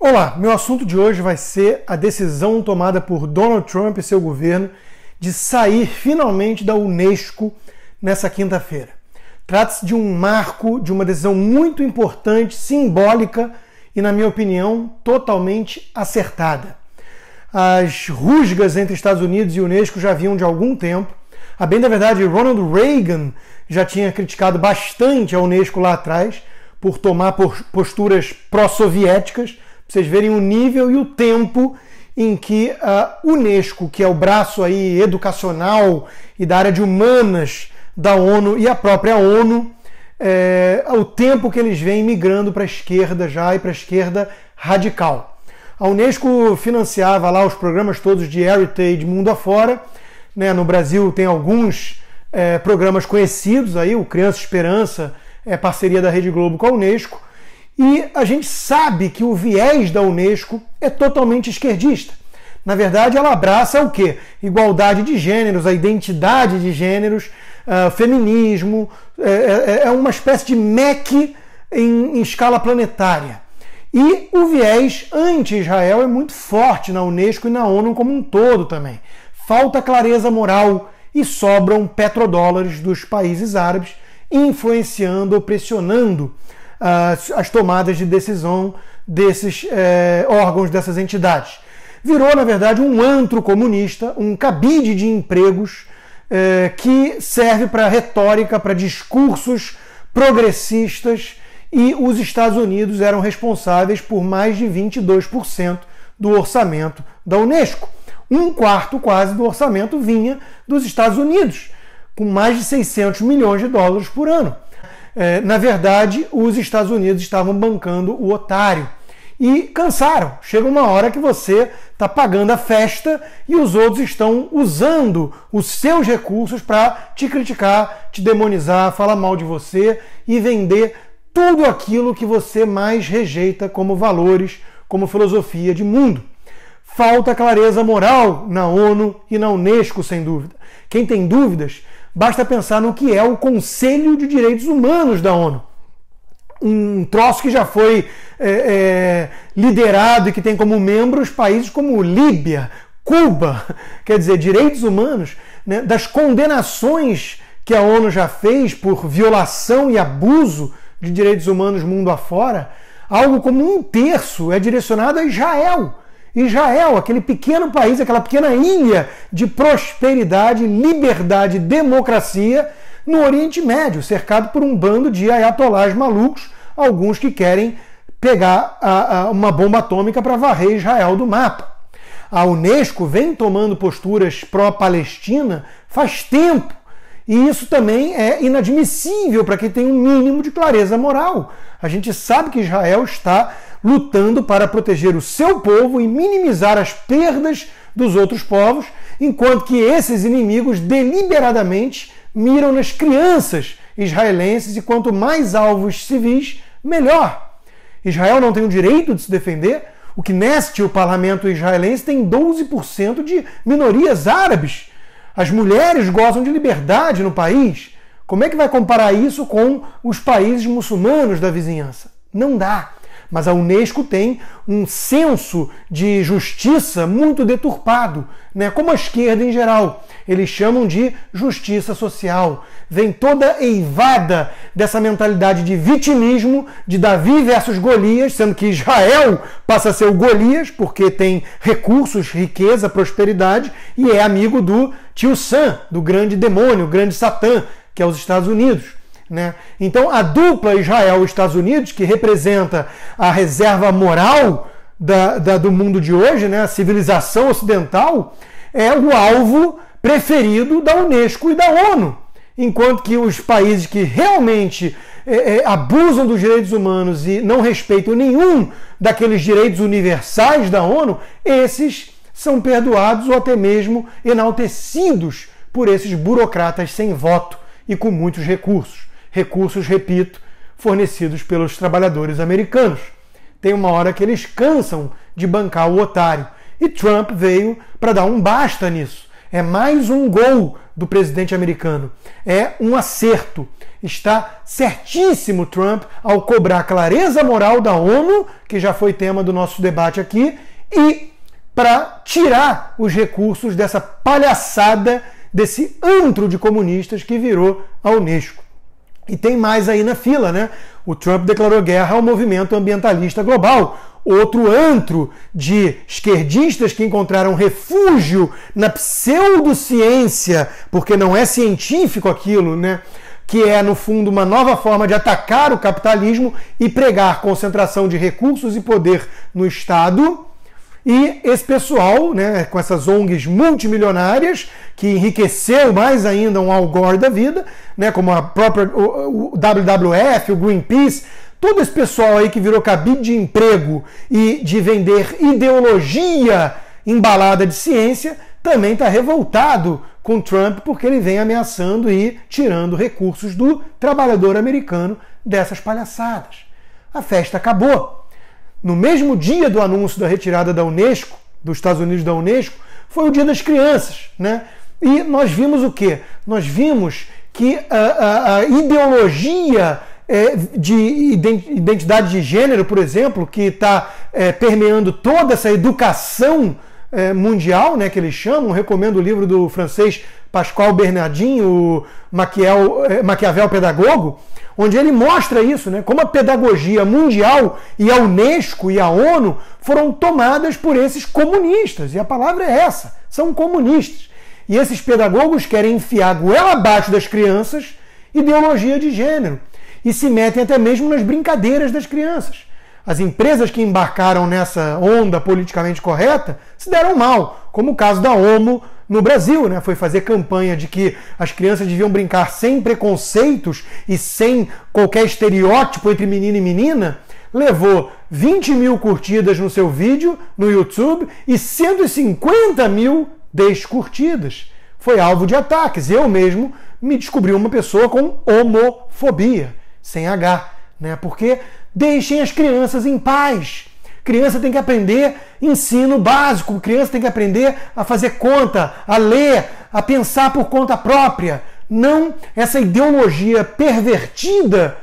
Olá, meu assunto de hoje vai ser a decisão tomada por Donald Trump e seu governo de sair finalmente da Unesco nessa quinta-feira. Trata-se de um marco, de uma decisão muito importante, simbólica e, na minha opinião, totalmente acertada. As rusgas entre Estados Unidos e Unesco já vinham de algum tempo. A bem da verdade, Ronald Reagan já tinha criticado bastante a Unesco lá atrás por tomar posturas pró-soviéticas. Vocês verem o nível e o tempo em que a Unesco, que é o braço aí educacional e da área de humanas da ONU e a própria ONU, o tempo que eles vêm migrando para a esquerda já e para a esquerda radical. A Unesco financiava lá os programas todos de Heritage mundo afora, né? No Brasil tem alguns programas conhecidos aí, o Criança Esperança é parceria da Rede Globo com a Unesco. E a gente sabe que o viés da Unesco é totalmente esquerdista. Na verdade, ela abraça o quê? Igualdade de gêneros, a identidade de gêneros, feminismo, é uma espécie de MEC em escala planetária. E o viés anti-Israel é muito forte na Unesco e na ONU como um todo também. Falta clareza moral e sobram petrodólares dos países árabes, influenciando ou pressionando as tomadas de decisão desses órgãos, dessas entidades. Virou, na verdade, um antro comunista, um cabide de empregos que serve para retórica, para discursos progressistas, e os Estados Unidos eram responsáveis por mais de 22% do orçamento da Unesco. Um quarto quase do orçamento vinha dos Estados Unidos, com mais de 600 milhões de dólares por ano. Na verdade, os Estados Unidos estavam bancando o otário e cansaram. Chega uma hora que você está pagando a festa e os outros estão usando os seus recursos para te criticar, te demonizar, falar mal de você e vender tudo aquilo que você mais rejeita como valores, como filosofia de mundo. Falta clareza moral na ONU e na Unesco, sem dúvida. Quem tem dúvidas, basta pensar no que é o Conselho de Direitos Humanos da ONU. Um troço que já foi liderado e que tem como membros países como Líbia, Cuba. Quer dizer, direitos humanos, né, das condenações que a ONU já fez por violação e abuso de direitos humanos mundo afora, algo como 1/3 é direcionado a Israel. Israel, aquele pequeno país, aquela pequena ilha de prosperidade, liberdade e democracia no Oriente Médio, cercado por um bando de ayatolás malucos, alguns que querem pegar uma bomba atômica para varrer Israel do mapa. A Unesco vem tomando posturas pró-Palestina faz tempo, e isso também é inadmissível para quem tem um mínimo de clareza moral. A gente sabe que Israel está lutando para proteger o seu povo e minimizar as perdas dos outros povos, enquanto que esses inimigos deliberadamente miram nas crianças israelenses, e quanto mais alvos civis, melhor. Israel não tem o direito de se defender. O Knesset, o parlamento israelense, tem 12% de minorias árabes. As mulheres gozam de liberdade no país. Como é que vai comparar isso com os países muçulmanos da vizinhança? Não dá. Mas a Unesco tem um senso de justiça muito deturpado, né? Como a esquerda em geral. Eles chamam de justiça social. Vem toda eivada dessa mentalidade de vitimismo, de Davi versus Golias, sendo que Israel passa a ser o Golias, porque tem recursos, riqueza, prosperidade, e é amigo do tio Sam, do grande demônio, o grande Satã, que é os Estados Unidos. Né? Então a dupla Israel-Estados Unidos, que representa a reserva moral do mundo de hoje, né? A civilização ocidental, é o alvo preferido da Unesco e da ONU, enquanto que os países que realmente abusam dos direitos humanos e não respeitam nenhum daqueles direitos universais da ONU, esses são perdoados ou até mesmo enaltecidos por esses burocratas sem voto e com muitos recursos. Recursos, repito, fornecidos pelos trabalhadores americanos. Tem uma hora que eles cansam de bancar o otário. E Trump veio para dar um basta nisso. É mais um gol do presidente americano. É um acerto. Está certíssimo Trump ao cobrar clareza moral da ONU, que já foi tema do nosso debate aqui, e para tirar os recursos dessa palhaçada, desse antro de comunistas que virou a Unesco. E tem mais aí na fila, né? O Trump declarou guerra ao movimento ambientalista global, outro antro de esquerdistas que encontraram refúgio na pseudociência, porque não é científico aquilo, né? Que é, no fundo, uma nova forma de atacar o capitalismo e pregar concentração de recursos e poder no Estado. E esse pessoal, né, com essas ONGs multimilionárias, que enriqueceu mais ainda um Al Gore da vida, né, como a própria o WWF, o Greenpeace, todo esse pessoal aí que virou cabide de emprego e de vender ideologia embalada de ciência, também está revoltado com Trump porque ele vem ameaçando e tirando recursos do trabalhador americano dessas palhaçadas. A festa acabou. No mesmo dia do anúncio da retirada da Unesco, dos Estados Unidos da Unesco, foi o Dia das Crianças, né? E nós vimos o quê? Nós vimos que a ideologia de identidade de gênero, por exemplo, que está permeando toda essa educação mundial, né, que eles chamam, recomendo o livro do francês Pascal Bernardin, o Maquiavel Pedagogo, onde ele mostra isso, né, como a pedagogia mundial e a Unesco e a ONU foram tomadas por esses comunistas, e a palavra é essa, são comunistas. E esses pedagogos querem enfiar goela abaixo das crianças ideologia de gênero, e se metem até mesmo nas brincadeiras das crianças. As empresas que embarcaram nessa onda politicamente correta se deram mal, como o caso da OMO no Brasil, né? Foi fazer campanha de que as crianças deviam brincar sem preconceitos e sem qualquer estereótipo entre menino e menina, levou 20 mil curtidas no seu vídeo no YouTube e 150 mil descurtidas. Foi alvo de ataques. Eu mesmo me descobri uma pessoa com homofobia, sem H, né? Porque deixem as crianças em paz. Criança tem que aprender ensino básico, criança tem que aprender a fazer conta, a ler, a pensar por conta própria. Não essa ideologia pervertida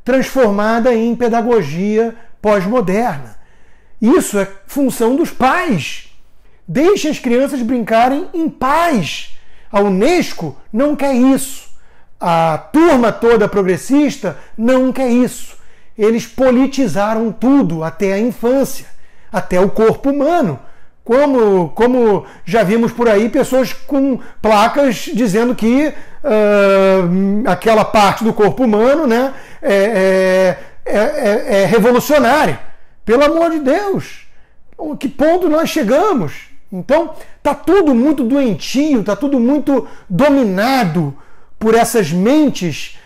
transformada em pedagogia pós-moderna. Isso é função dos pais. Deixem as crianças brincarem em paz. A Unesco não quer isso. A turma toda progressista não quer isso. Eles politizaram tudo, até a infância, até o corpo humano. Como já vimos por aí, pessoas com placas dizendo que aquela parte do corpo humano, né, é revolucionária. Pelo amor de Deus! A que ponto nós chegamos? Então, está tudo muito doentio, está tudo muito dominado por essas mentes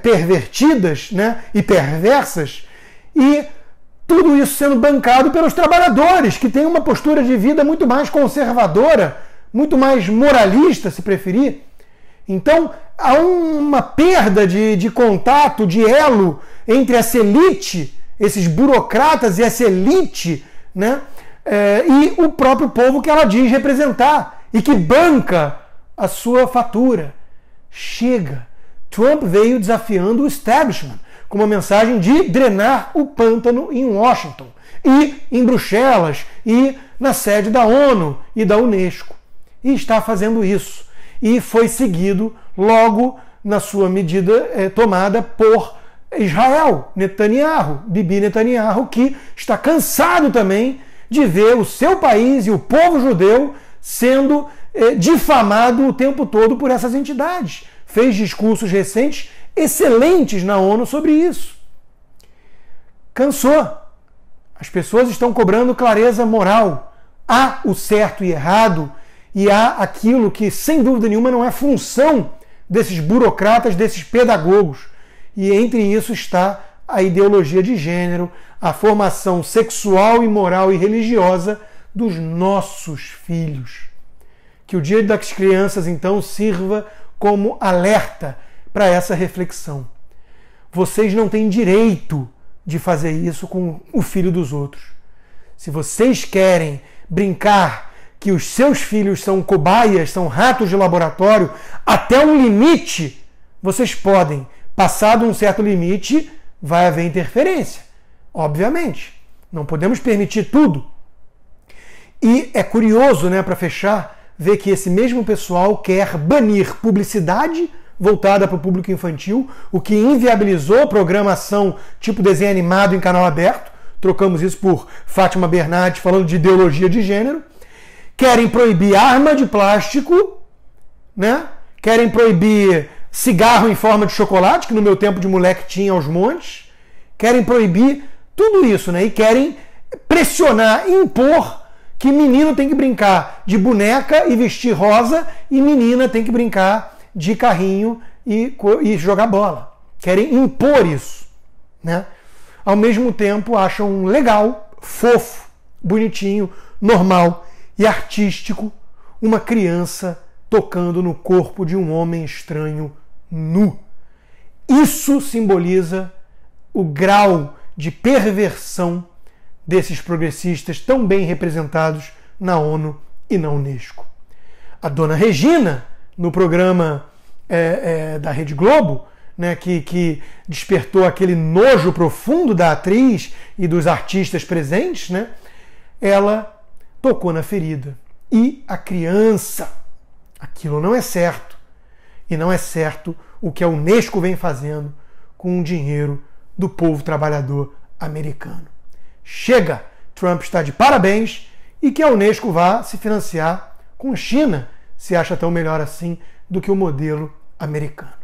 pervertidas, né, e perversas, e tudo isso sendo bancado pelos trabalhadores, que têm uma postura de vida muito mais conservadora, muito mais moralista, se preferir. Então, há uma perda de contato, de elo entre essa elite, esses burocratas e essa elite, né, e o próprio povo que ela diz representar e que banca a sua fatura. Chega! Trump veio desafiando o establishment com uma mensagem de drenar o pântano em Washington e em Bruxelas e na sede da ONU e da Unesco. E está fazendo isso. E foi seguido logo na sua medida tomada por Israel, Netanyahu, Bibi Netanyahu, que está cansado também de ver o seu país e o povo judeu sendo difamado o tempo todo por essas entidades. Fez discursos recentes excelentes na ONU sobre isso. Cansou. As pessoas estão cobrando clareza moral. Há o certo e errado e há aquilo que, sem dúvida nenhuma, não é função desses burocratas, desses pedagogos. E entre isso está a ideologia de gênero, a formação sexual e moral e religiosa dos nossos filhos. Que o Dia das Crianças, então, sirva como alerta para essa reflexão. Vocês não têm direito de fazer isso com o filho dos outros. Se vocês querem brincar que os seus filhos são cobaias, são ratos de laboratório, até um limite, vocês podem, passado um certo limite, vai haver interferência. Obviamente. Não podemos permitir tudo. E é curioso, né, para fechar, ver que esse mesmo pessoal quer banir publicidade voltada para o público infantil, o que inviabilizou programação tipo desenho animado em canal aberto. Trocamos isso por Fátima Bernardes falando de ideologia de gênero. Querem proibir arma de plástico, né? Querem proibir cigarro em forma de chocolate, que no meu tempo de moleque tinha aos montes. Querem proibir tudo isso, né? E querem pressionar, impor que menino tem que brincar de boneca e vestir rosa e menina tem que brincar de carrinho e jogar bola. Querem impor isso, né? Ao mesmo tempo acham legal, fofo, bonitinho, normal e artístico uma criança tocando no corpo de um homem estranho nu. Isso simboliza o grau de perversão desses progressistas tão bem representados na ONU e na Unesco. A dona Regina, no programa da Rede Globo, né, que despertou aquele nojo profundo da atriz e dos artistas presentes, né, ela tocou na ferida. E a criança, aquilo não é certo. E não é certo o que a Unesco vem fazendo com o dinheiro do povo trabalhador americano. Chega! Trump está de parabéns e que a Unesco vá se financiar com a China, se acha tão melhor assim do que o modelo americano.